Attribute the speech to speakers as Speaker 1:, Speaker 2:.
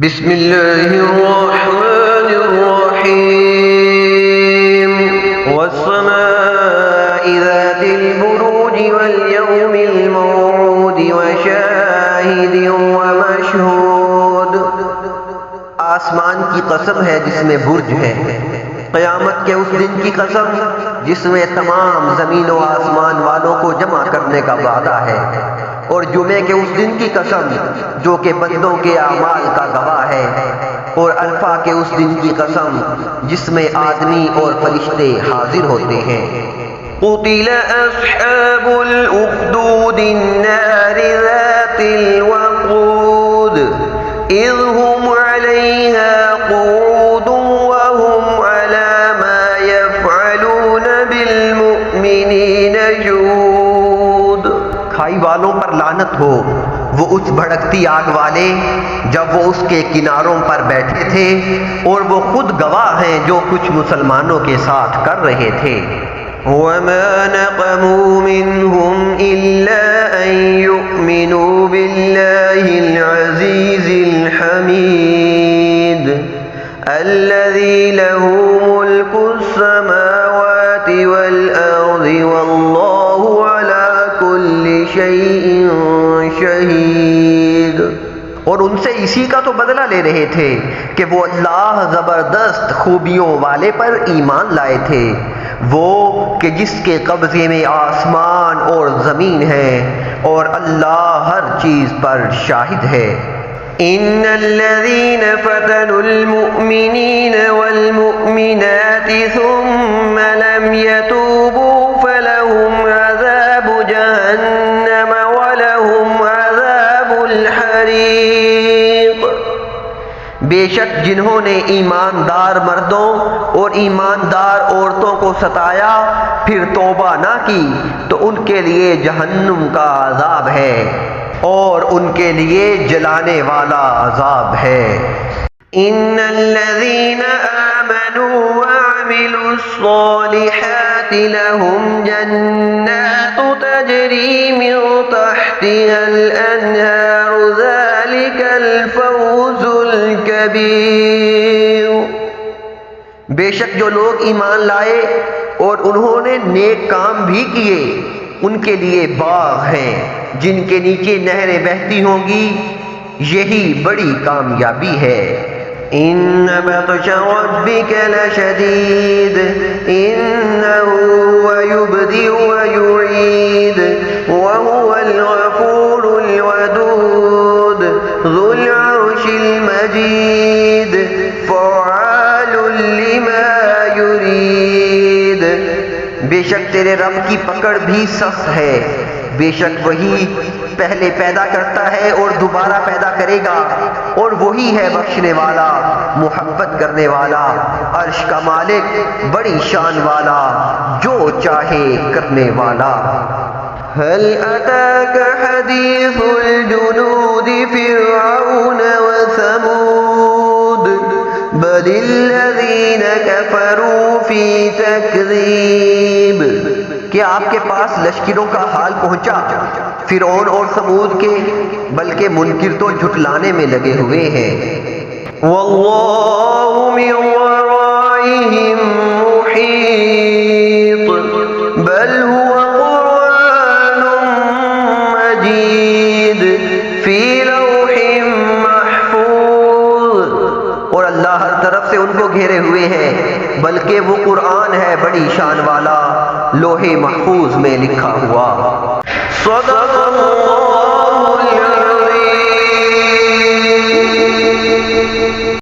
Speaker 1: بسم الله الرحمن الرحيم والسماء ذات البروج واليوم الموعود وشاهد ومشهود۔ آسمان کی قسم ہے جس میں برج ہے، قیامت کے اس دن کی قسم جس میں تمام زمین و آسمان والوں کو جمع کرنے کا وعدہ ہے، اور جمعے کے اس دن کی قسم جو کہ بندوں کے اعمال کا گواہ ہے، اور الفا کے اس دن کی قسم جس میں آدمی اور فرشتے حاضر ہوتے ہیں۔ قتل اصحاب الاخدود النار ذات الوقود اذ هم علیہا قعود وهم على ما يفعلون بالمؤمنین شہود۔ کھائی والوں پر لعنت ہو، وہ اس بھڑکتی آگ والے جب وہ اس کے کناروں پر بیٹھے تھے، اور وہ خود گواہ ہیں جو کچھ مسلمانوں کے ساتھ کر رہے تھے۔ وَمَا نَقَمُوا مِنْهُمْ إِلَّا أَن يُؤْمِنُوا بِاللَّهِ الْعَزِيزِ الْحَمِيدِ الَّذِي لَهُ مُلْكُ السَّمَاوَاتِ وَالْأَرْضِ وَاللَّهُ عَلَى كُلِّ شَيْءٍ شَهِيدٌ۔ اور ان سے اسی کا تو بدلہ لے رہے تھے کہ وہ اللہ زبردست خوبیوں والے پر ایمان لائے تھے، وہ کہ جس کے قبضے میں آسمان اور زمین ہے، اور اللہ ہر چیز پر شاہد ہے۔ ان الذين فتنوا المؤمنين والمؤمنات ثم لم يتوبوا فلهم عذاب جهنم ولهم عذاب الحريق۔ بے شک جنہوں نے ایماندار مردوں اور ایماندار عورتوں کو ستایا پھر توبہ نہ کی تو ان کے لیے جہنم کا عذاب ہے، اور ان کے لیے جلانے والا عذاب ہے۔ ان الذين آمنوا وعملوا الصالحات لهم جنات تجري من تحتها الأنهار ذلك الفوز الكبير۔ بے شک جو لوگ ایمان لائے اور انہوں نے نیک کام بھی کیے، ان کے لیے باغ ہیں جن کے نیچے نہریں بہتی ہوں گی، یہی بڑی کامیابی ہے۔ ان بطش ربک لشدید انه هو يبدئ ويعيد وهو الغفور الودود ذو العرش المجيد فعال لما يريد۔ بے شک تیرے رب کی پکڑ بھی سخت ہے، بے شک وہی پہلے پیدا کرتا ہے اور دوبارہ پیدا کرے گا، اور وہی ہے بخشنے والا، محبت کرنے والا، عرش کا مالک، بڑی شان والا، جو چاہے کرنے والا۔ هل أتاك حديث الجنود فرعون وثمود بل الذين كفروا في تكذيب۔ کیا آپ کے پاس لشکروں کا حال پہنچا فرعون اور ثمود کے، بلکہ منکر تو جھٹلانے میں لگے ہوئے ہیں۔ واللہ من ورائهم محیط بل هو قرآن مجید فی لوح محفوظ۔ اور اللہ ہر طرف سے ان کو گھیرے ہوئے ہیں، بلکہ وہ قرآن ہے بڑی شان والا، لوح محفوظ میں لکھا ہوا۔ صدق اللہ